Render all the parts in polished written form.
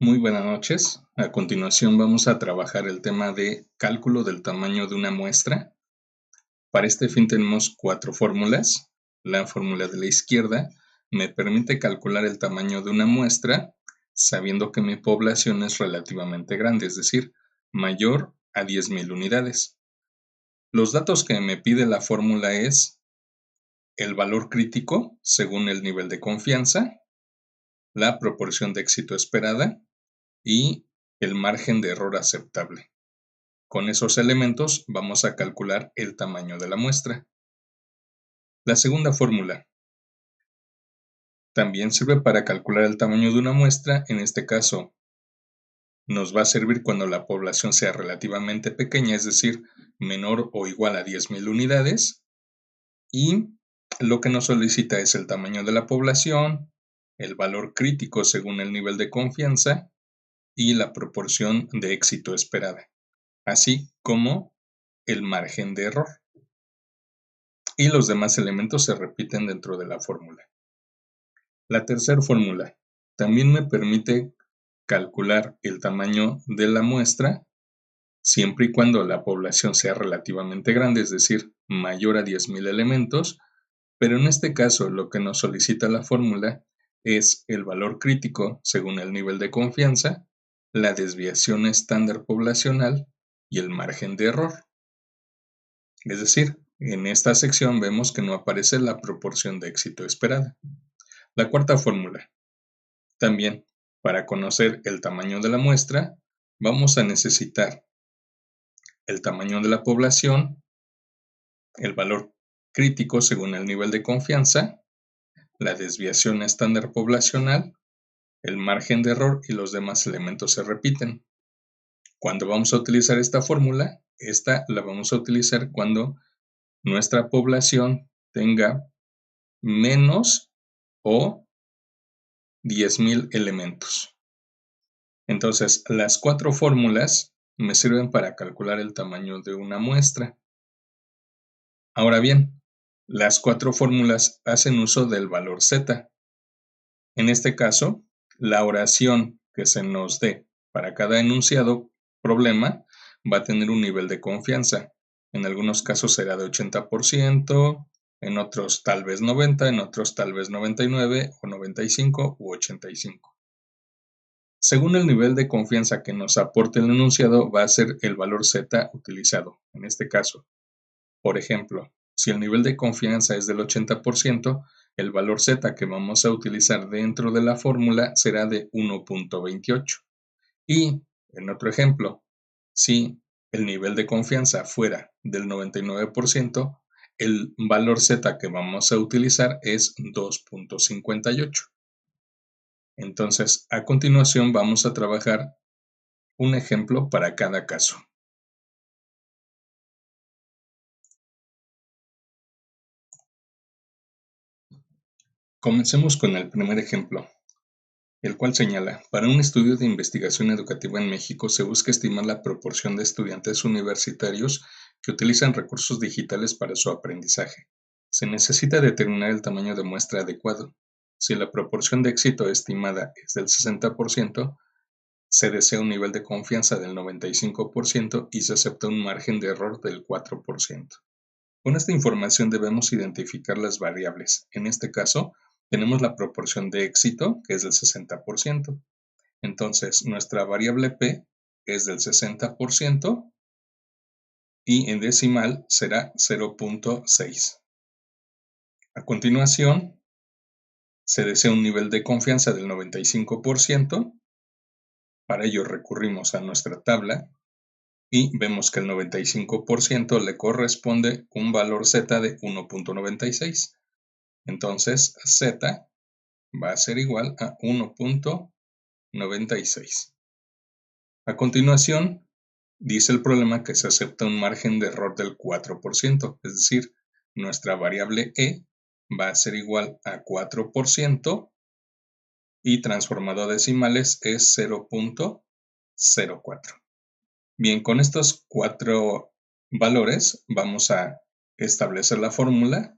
Muy buenas noches. A continuación vamos a trabajar el tema de cálculo del tamaño de una muestra. Para este fin tenemos 4 fórmulas. La fórmula de la izquierda me permite calcular el tamaño de una muestra sabiendo que mi población es relativamente grande, es decir, mayor a 10,000 unidades. Los datos que me pide la fórmula es el valor crítico según el nivel de confianza, la proporción de éxito esperada y el margen de error aceptable. Con esos elementos vamos a calcular el tamaño de la muestra. La segunda fórmula también sirve para calcular el tamaño de una muestra. En este caso, nos va a servir cuando la población sea relativamente pequeña, es decir, menor o igual a 10,000 unidades. Y lo que nos solicita es el tamaño de la población, el valor crítico según el nivel de confianza y la proporción de éxito esperada, así como el margen de error. Y los demás elementos se repiten dentro de la fórmula. La tercera fórmula también me permite calcular el tamaño de la muestra siempre y cuando la población sea relativamente grande, es decir, mayor a 10,000 elementos, pero en este caso lo que nos solicita la fórmula es el valor crítico según el nivel de confianza, la desviación estándar poblacional y el margen de error. Es decir, en esta sección vemos que no aparece la proporción de éxito esperada. La cuarta fórmula. También, para conocer el tamaño de la muestra, vamos a necesitar el tamaño de la población, el valor crítico según el nivel de confianza, la desviación estándar poblacional, el margen de error y los demás elementos se repiten. Cuando vamos a utilizar esta fórmula, esta la vamos a utilizar cuando nuestra población tenga menos o 10,000 elementos. Entonces, las 4 fórmulas me sirven para calcular el tamaño de una muestra. Ahora bien, las 4 fórmulas hacen uso del valor z. En este caso, la oración que se nos dé para cada enunciado problema va a tener un nivel de confianza. En algunos casos será de 80%, en otros tal vez 90%, en otros tal vez 99% o 95% u 85%. Según el nivel de confianza que nos aporte el enunciado, va a ser el valor z utilizado. En este caso, por ejemplo, si el nivel de confianza es del 80%, el valor z que vamos a utilizar dentro de la fórmula será de 1.28. Y, en otro ejemplo, si el nivel de confianza fuera del 99%, el valor z que vamos a utilizar es 2.58. Entonces, a continuación vamos a trabajar un ejemplo para cada caso. Comencemos con el primer ejemplo, el cual señala: para un estudio de investigación educativa en México se busca estimar la proporción de estudiantes universitarios que utilizan recursos digitales para su aprendizaje. Se necesita determinar el tamaño de muestra adecuado. Si la proporción de éxito estimada es del 60%, se desea un nivel de confianza del 95% y se acepta un margen de error del 4%. Con esta información debemos identificar las variables. En este caso, tenemos la proporción de éxito, que es del 60%. Entonces, nuestra variable P es del 60% y en decimal será 0.6. A continuación, se desea un nivel de confianza del 95%. Para ello recurrimos a nuestra tabla y vemos que el 95% le corresponde un valor Z de 1.96. Entonces, Z va a ser igual a 1.96. A continuación, dice el problema que se acepta un margen de error del 4%, es decir, nuestra variable E va a ser igual a 4% y transformado a decimales es 0.04. Bien, con estos 4 valores vamos a establecer la fórmula,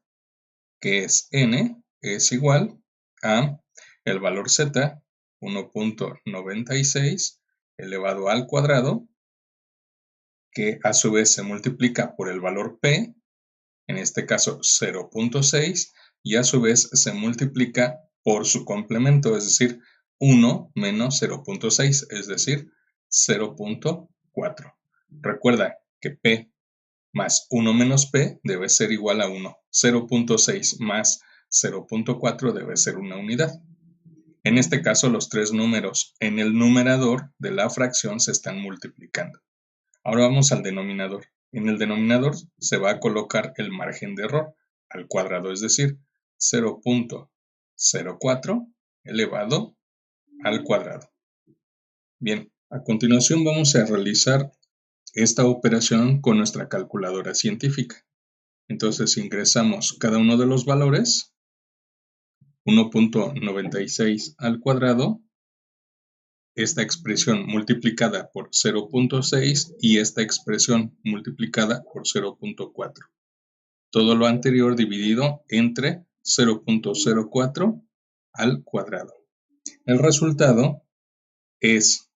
que es n es igual a el valor z 1.96 elevado al cuadrado, que a su vez se multiplica por el valor p, en este caso 0.6, y a su vez se multiplica por su complemento, es decir, 1 menos 0.6, es decir, 0.4. Recuerda que p más 1 menos p debe ser igual a 1. 0.6 más 0.4 debe ser una unidad. En este caso, los tres números en el numerador de la fracción se están multiplicando. Ahora vamos al denominador. En el denominador se va a colocar el margen de error al cuadrado, es decir, 0.04 elevado al cuadrado. Bien, a continuación vamos a realizar esta operación con nuestra calculadora científica. Entonces ingresamos cada uno de los valores, 1.96 al cuadrado, esta expresión multiplicada por 0.6 y esta expresión multiplicada por 0.4. Todo lo anterior dividido entre 0.04 al cuadrado. El resultado es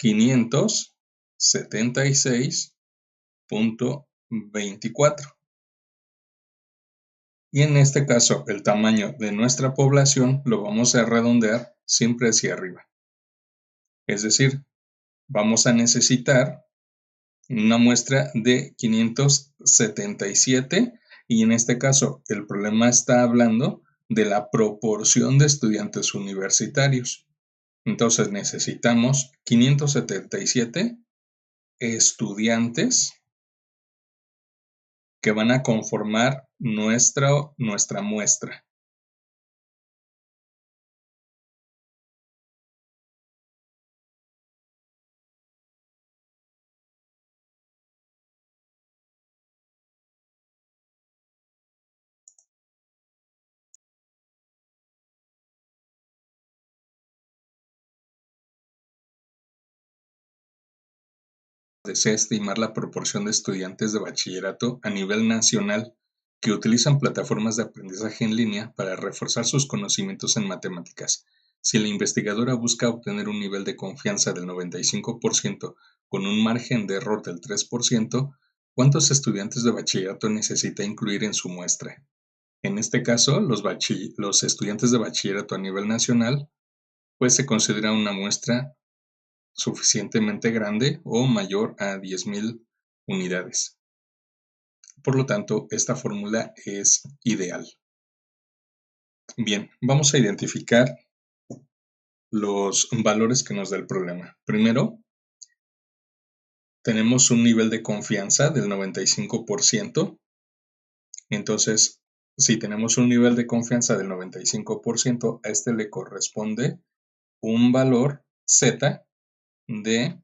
576.24. Y en este caso, el tamaño de nuestra población lo vamos a redondear siempre hacia arriba. Es decir, vamos a necesitar una muestra de 577 y en este caso el problema está hablando de la proporción de estudiantes universitarios. Entonces necesitamos 577 estudiantes que van a conformar nuestra muestra. Desea estimar la proporción de estudiantes de bachillerato a nivel nacional que utilizan plataformas de aprendizaje en línea para reforzar sus conocimientos en matemáticas. Si la investigadora busca obtener un nivel de confianza del 95% con un margen de error del 3%, ¿cuántos estudiantes de bachillerato necesita incluir en su muestra? En este caso, los estudiantes de bachillerato a nivel nacional, pues se considera una muestra suficientemente grande o mayor a 10.000 unidades. Por lo tanto, esta fórmula es ideal. Bien, vamos a identificar los valores que nos da el problema. Primero, tenemos un nivel de confianza del 95%. Entonces, si tenemos un nivel de confianza del 95%, a este le corresponde un valor Z de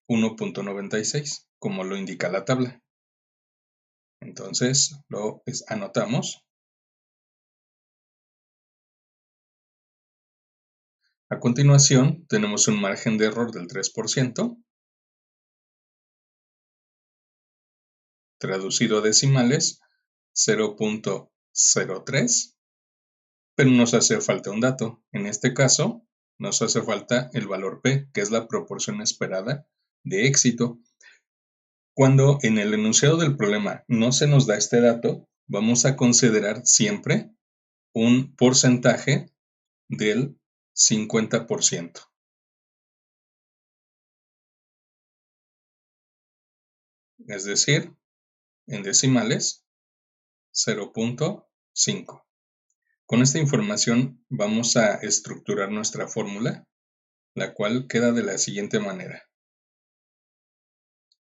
1.96, como lo indica la tabla. Entonces lo anotamos. A continuación tenemos un margen de error del 3%, traducido a decimales 0.03, pero nos hace falta un dato. En este caso nos hace falta el valor P, que es la proporción esperada de éxito. Cuando en el enunciado del problema no se nos da este dato, vamos a considerar siempre un porcentaje del 50%. Es decir, en decimales, 0.5. Con esta información vamos a estructurar nuestra fórmula, la cual queda de la siguiente manera.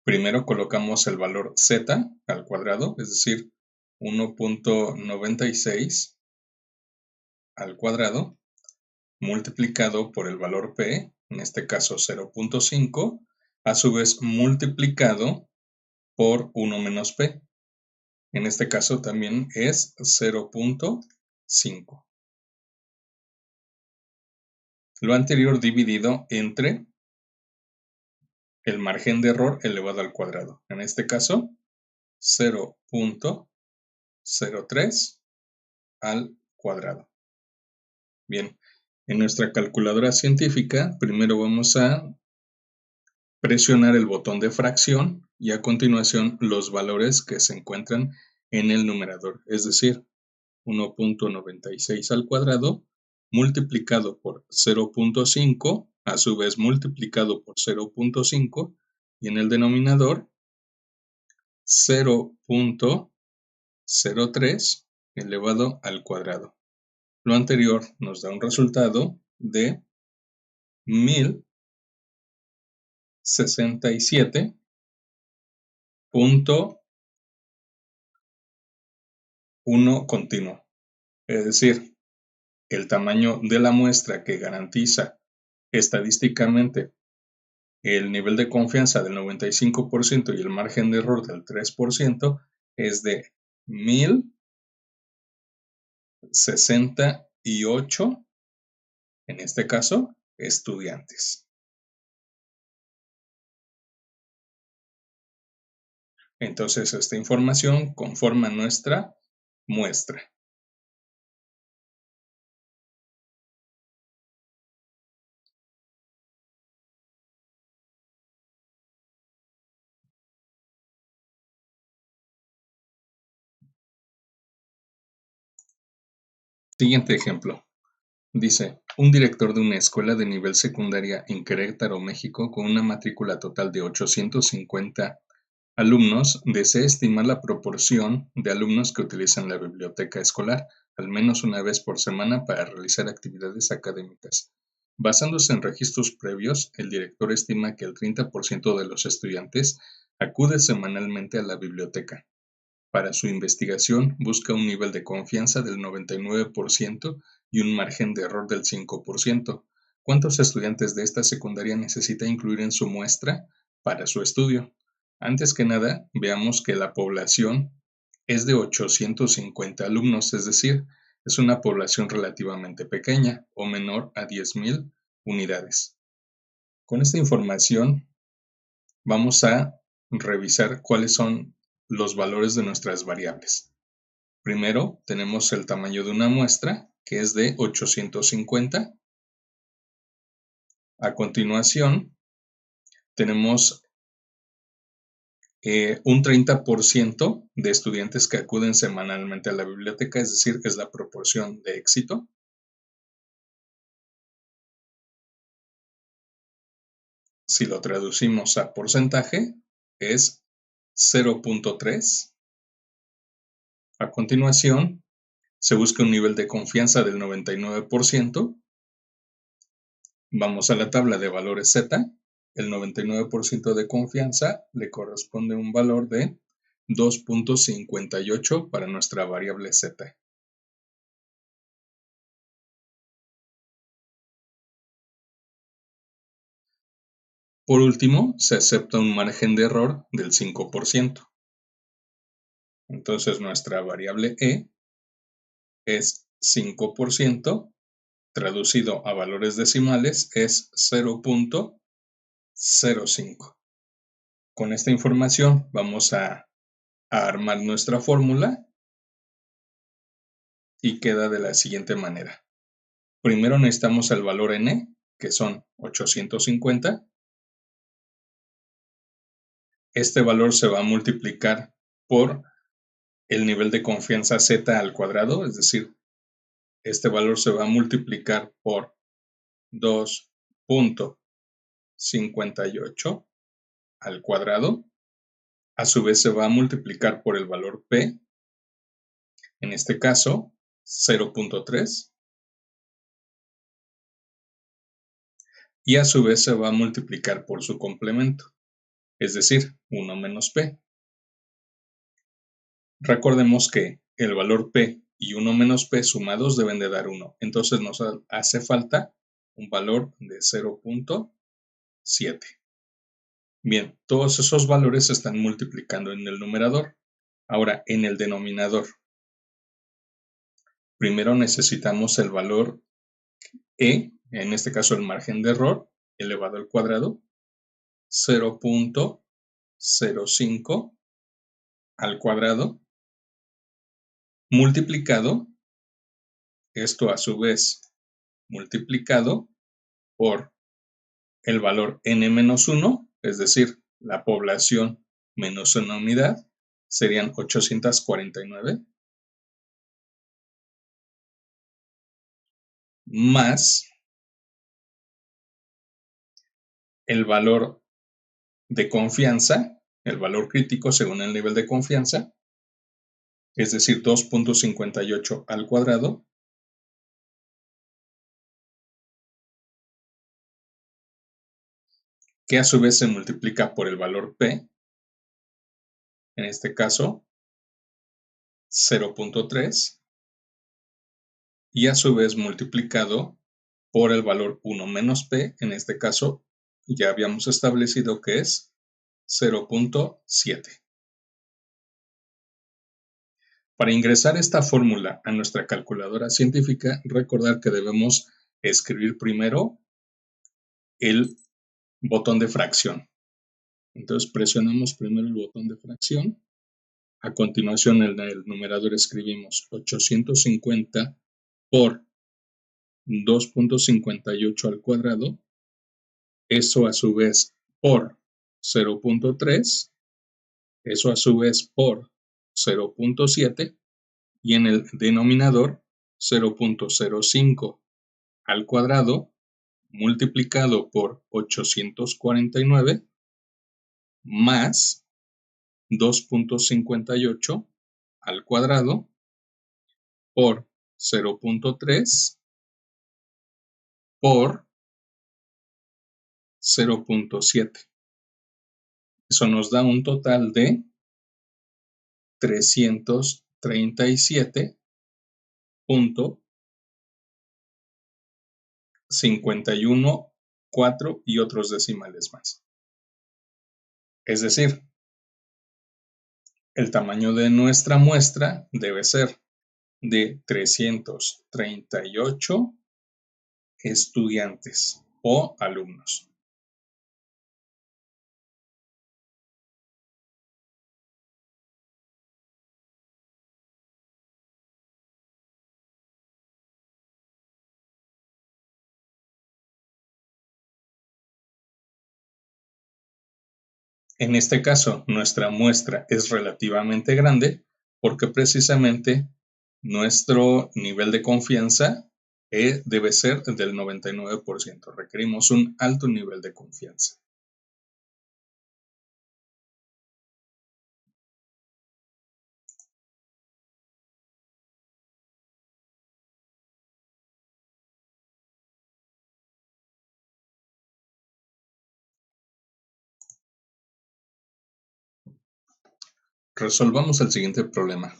Primero colocamos el valor z al cuadrado, es decir, 1.96 al cuadrado, multiplicado por el valor p, en este caso 0.5, a su vez multiplicado por 1 menos p. En este caso también es 0.5. Lo anterior dividido entre el margen de error elevado al cuadrado. En este caso, 0.03 al cuadrado. Bien, En nuestra calculadora científica, primero vamos a presionar el botón de fracción y a continuación los valores que se encuentran en el numerador, es decir, 1.96 al cuadrado multiplicado por 0.5, a su vez multiplicado por 0.5, y en el denominador 0.03 elevado al cuadrado. Lo anterior nos da un resultado de 1067.1 continuo. Es decir, el tamaño de la muestra que garantiza estadísticamente el nivel de confianza del 95% y el margen de error del 3% es de 1068, en este caso, estudiantes. Entonces, esta información conforma nuestra muestra. Siguiente ejemplo. Dice, un director de una escuela de nivel secundaria en Querétaro, México, con una matrícula total de 850 alumnos, desea estimar la proporción de alumnos que utilizan la biblioteca escolar al menos una vez por semana para realizar actividades académicas. Basándose en registros previos, el director estima que el 30% de los estudiantes acude semanalmente a la biblioteca. Para su investigación, busca un nivel de confianza del 99% y un margen de error del 5%. ¿Cuántos estudiantes de esta secundaria necesita incluir en su muestra para su estudio? Antes que nada, veamos que la población es de 850 alumnos, es decir, es una población relativamente pequeña o menor a 10,000 unidades. Con esta información vamos a revisar cuáles son los valores de nuestras variables. Primero, tenemos el tamaño de una muestra, que es de 850. A continuación, tenemos un 30% de estudiantes que acuden semanalmente a la biblioteca, es decir, es la proporción de éxito. Si lo traducimos a porcentaje, es 0.3. A continuación, se busca un nivel de confianza del 99%. Vamos a la tabla de valores Z. El 99% de confianza le corresponde un valor de 2.58 para nuestra variable Z. Por último, se acepta un margen de error del 5%. Entonces nuestra variable E es 5%, traducido a valores decimales es 0.05. Con esta información vamos a armar nuestra fórmula y queda de la siguiente manera. Primero necesitamos el valor n, que son 850. Este valor se va a multiplicar por el nivel de confianza z al cuadrado, es decir, este valor se va a multiplicar por 2.58 al cuadrado. A su vez se va a multiplicar por el valor p, en este caso 0.3, y a su vez se va a multiplicar por su complemento, es decir, 1 menos p. Recordemos que el valor p y 1 menos p sumados deben de dar 1, entonces nos hace falta un valor de 0.7. Bien, todos esos valores se están multiplicando en el numerador. Ahora, en el denominador, primero necesitamos el valor e, en este caso el margen de error, elevado al cuadrado, 0.05 al cuadrado, multiplicado, esto a su vez multiplicado por el valor n-1, es decir, la población menos una unidad, serían 849, más el valor de confianza, el valor crítico según el nivel de confianza, es decir, 2.58 al cuadrado, que a su vez se multiplica por el valor P, en este caso 0.3, y a su vez multiplicado por el valor 1 menos P, en este caso ya habíamos establecido que es 0.7. Para ingresar esta fórmula a nuestra calculadora científica, recordar que debemos escribir primero el botón de fracción. Entonces presionamos primero el botón de fracción. A continuación en el numerador escribimos 850 por 2.58 al cuadrado. Eso a su vez por 0.3. Eso a su vez por 0.7. Y en el denominador 0.05 al cuadrado multiplicado por 849 más 2.58 al cuadrado por 0.3 por 0.7. Eso nos da un total de 337.514 y otros decimales más. Es decir, el tamaño de nuestra muestra debe ser de 338 estudiantes o alumnos. En este caso, nuestra muestra es relativamente grande porque precisamente nuestro nivel de confianza debe ser del 99%. Requerimos un alto nivel de confianza. Resolvamos el siguiente problema.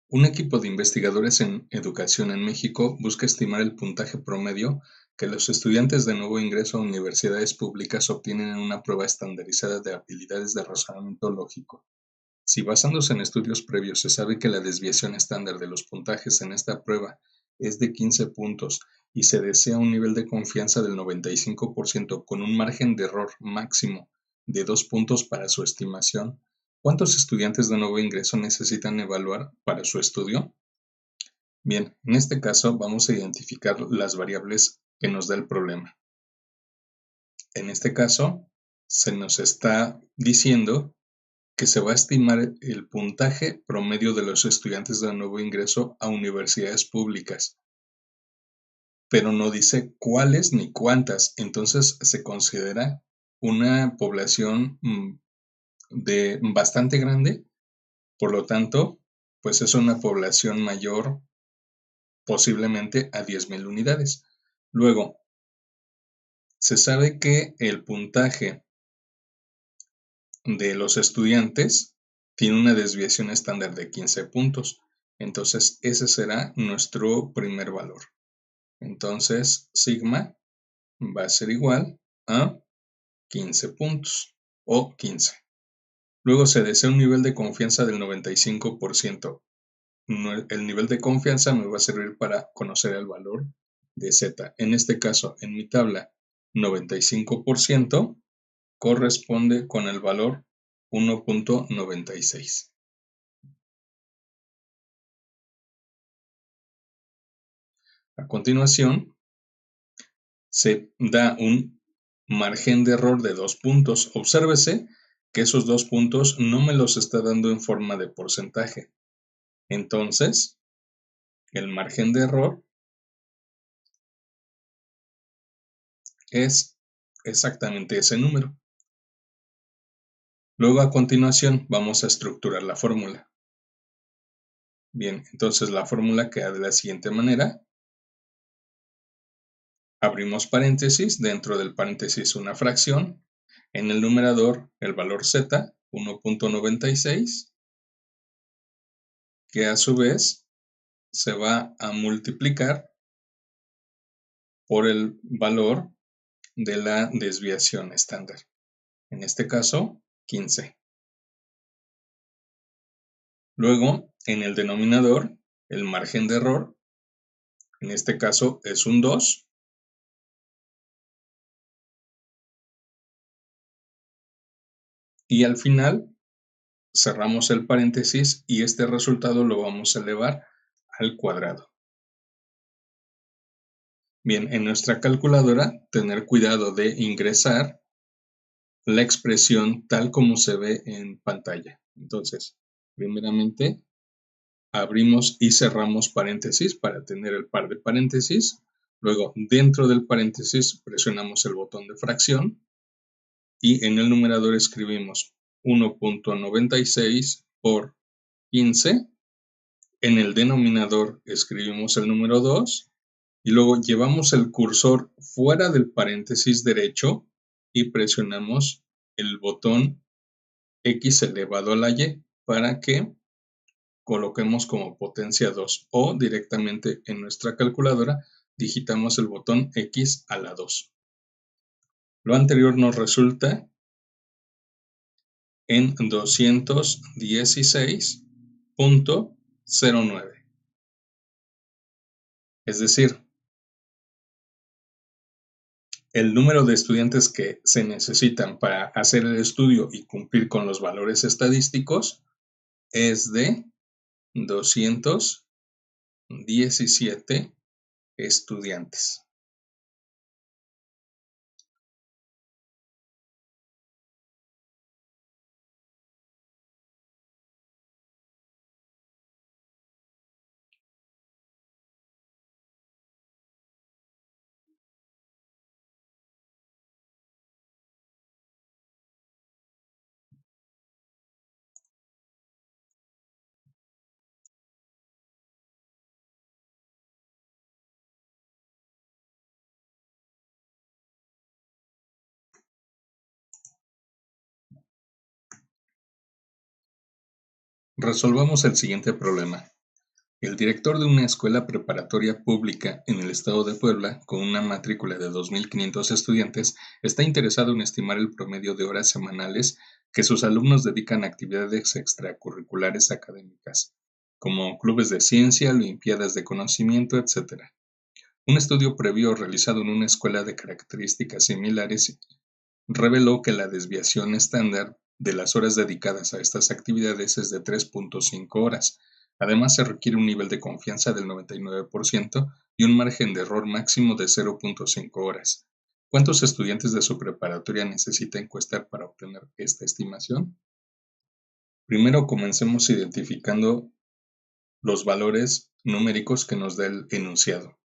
Un equipo de investigadores en educación en México busca estimar el puntaje promedio que los estudiantes de nuevo ingreso a universidades públicas obtienen en una prueba estandarizada de habilidades de razonamiento lógico. Si basándose en estudios previos se sabe que la desviación estándar de los puntajes en esta prueba es de 15 puntos y se desea un nivel de confianza del 95% con un margen de error máximo de 2 puntos para su estimación, ¿cuántos estudiantes de nuevo ingreso necesitan evaluar para su estudio? Bien, en este caso vamos a identificar las variables que nos da el problema. En este caso, se nos está diciendo que se va a estimar el puntaje promedio de los estudiantes de nuevo ingreso a universidades públicas, pero no dice cuáles ni cuántas, entonces se considera una población de bastante grande, por lo tanto, pues es una población mayor posiblemente a 10,000 unidades. Luego, se sabe que el puntaje de los estudiantes tiene una desviación estándar de 15 puntos. Entonces, ese será nuestro primer valor. Entonces, sigma va a ser igual a 15 puntos o 15. Luego se desea un nivel de confianza del 95%. El nivel de confianza me va a servir para conocer el valor de Z. En este caso, en mi tabla, 95% corresponde con el valor 1.96. A continuación, se da un margen de error de 2 puntos. Obsérvese que esos 2 puntos no me los está dando en forma de porcentaje. Entonces, el margen de error es exactamente ese número. Luego, a continuación, vamos a estructurar la fórmula. Bien, entonces la fórmula queda de la siguiente manera. Abrimos paréntesis, dentro del paréntesis una fracción. En el numerador, el valor z, 1.96, que a su vez se va a multiplicar por el valor de la desviación estándar. En este caso, 15. Luego, en el denominador, el margen de error, en este caso es un 2. Y al final, cerramos el paréntesis y este resultado lo vamos a elevar al cuadrado. Bien, en nuestra calculadora, tener cuidado de ingresar la expresión tal como se ve en pantalla. Entonces, primeramente, abrimos y cerramos paréntesis para tener el par de paréntesis. Luego, dentro del paréntesis, presionamos el botón de fracción y en el numerador escribimos 1.96 por 15. En el denominador escribimos el número 2 y luego llevamos el cursor fuera del paréntesis derecho y presionamos el botón X elevado a la Y para que coloquemos como potencia 2 o directamente en nuestra calculadora digitamos el botón X a la 2. Lo anterior nos resulta en 216.09. Es decir, el número de estudiantes que se necesitan para hacer el estudio y cumplir con los valores estadísticos es de 217 estudiantes. Resolvamos el siguiente problema. El director de una escuela preparatoria pública en el estado de Puebla, con una matrícula de 2.500 estudiantes, está interesado en estimar el promedio de horas semanales que sus alumnos dedican a actividades extracurriculares académicas, como clubes de ciencia, olimpiadas de conocimiento, etc. Un estudio previo realizado en una escuela de características similares reveló que la desviación estándar de las horas dedicadas a estas actividades es de 3.5 horas. Además, se requiere un nivel de confianza del 99% y un margen de error máximo de 0.5 horas. ¿Cuántos estudiantes de su preparatoria necesita encuestar para obtener esta estimación? Primero comencemos identificando los valores numéricos que nos da el enunciado.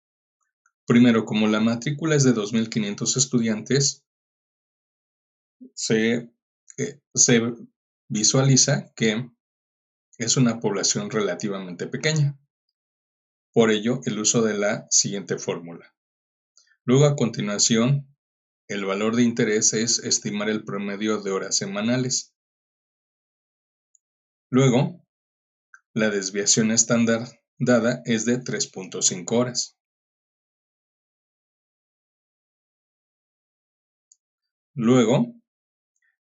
Primero, como la matrícula es de 2.500 estudiantes, se visualiza que es una población relativamente pequeña. Por ello, el uso de la siguiente fórmula. Luego, a continuación, el valor de interés es estimar el promedio de horas semanales. Luego, la desviación estándar dada es de 3.5 horas. Luego,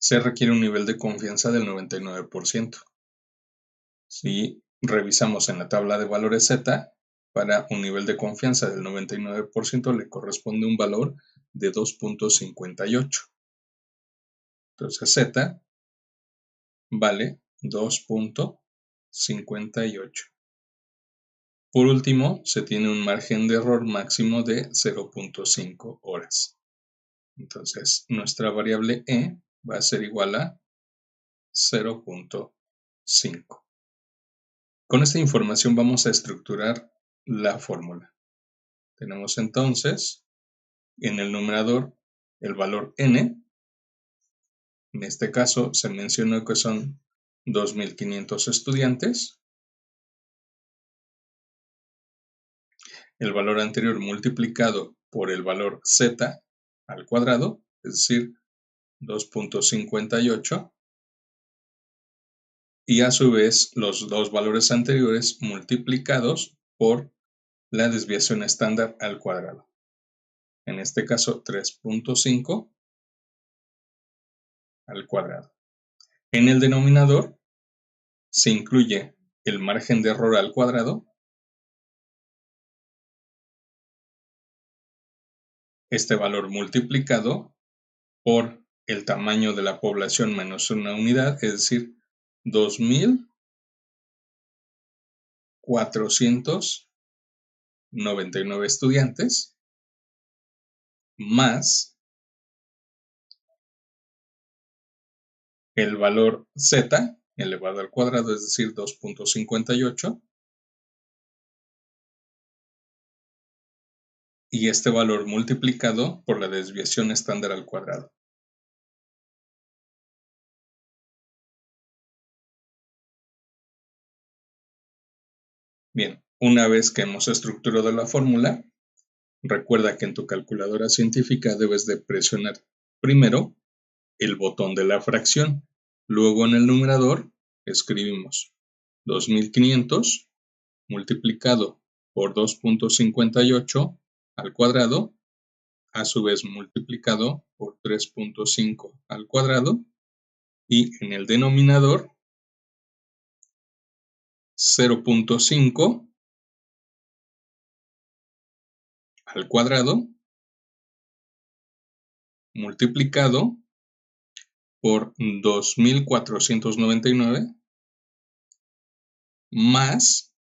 se requiere un nivel de confianza del 99%. Si revisamos en la tabla de valores Z, para un nivel de confianza del 99% le corresponde un valor de 2.58. Entonces Z vale 2.58. Por último, se tiene un margen de error máximo de 0.5 horas. Entonces, nuestra variable E va a ser igual a 0.5. Con esta información vamos a estructurar la fórmula. Tenemos entonces en el numerador el valor n. En este caso se mencionó que son 2.500 estudiantes. El valor anterior multiplicado por el valor z al cuadrado, es decir, 2.58. Y a su vez los dos valores anteriores multiplicados por la desviación estándar al cuadrado. En este caso 3.5 al cuadrado. En el denominador se incluye el margen de error al cuadrado. Este valor multiplicado por el tamaño de la población menos una unidad, es decir, 2.499 estudiantes, más el valor z elevado al cuadrado, es decir, 2.58, y este valor multiplicado por la desviación estándar al cuadrado. Bien, una vez que hemos estructurado la fórmula, recuerda que en tu calculadora científica debes de presionar primero el botón de la fracción. Luego en el numerador escribimos 2.500 multiplicado por 2.58 al cuadrado, a su vez multiplicado por 3.5 al cuadrado, y en el denominador 0.5 al cuadrado multiplicado por 2.499 más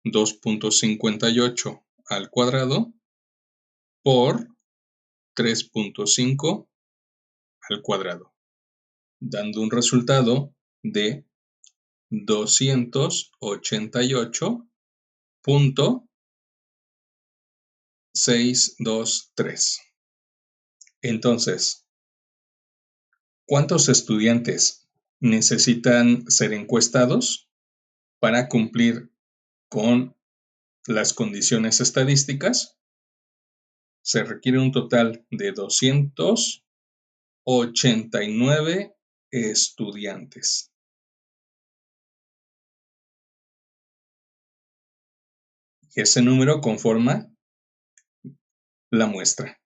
2.58 al cuadrado por 3.5 al cuadrado, dando un resultado de 288.623. Entonces, ¿cuántos estudiantes necesitan ser encuestados para cumplir con las condiciones estadísticas? Se requiere un total de 289 estudiantes. Y ese número conforma la muestra.